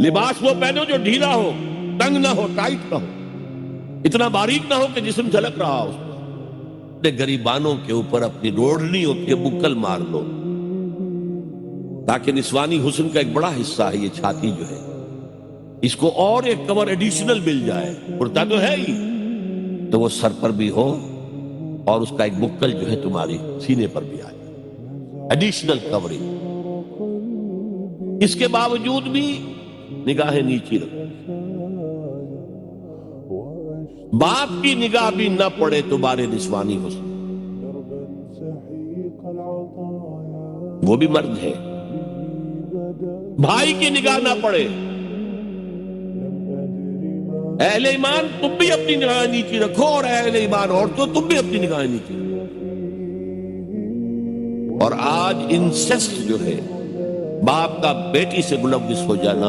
لباس وہ پہنو جو ڈھیلا ہو، تنگ نہ ہو، ٹائٹ نہ ہو، اتنا باریک نہ ہو کہ جسم جھلک رہا ہو. اپنے گریبانوں کے اوپر اپنی روڑنی ہوتی ہے بکل مار لو، تاکہ نسوانی حسن کا ایک بڑا حصہ ہے یہ چھاتی جو ہے، اس کو اور ایک کور ایڈیشنل مل جائے. کرتا تو ہے ہی، تو وہ سر پر بھی ہو اور اس کا ایک بکل جو ہے تمہاری سینے پر بھی آ جائے، ایڈیشنل کورنگ. اس کے باوجود بھی نگاہیں نیچی رکھو. باپ کی نگاہ بھی نہ پڑے تمہارے نسوانی حسن، وہ بھی مرد ہے. بھائی کی نگاہ نہ پڑے. اہل ایمان تم بھی اپنی نگاہیں نیچی رکھو، اور اہل ایمان عورتوں تم بھی اپنی نگاہیں نیچی رکھو. اور آج انسیسٹ جو ہے، باپ کا بیٹی سے ملوث ہو جانا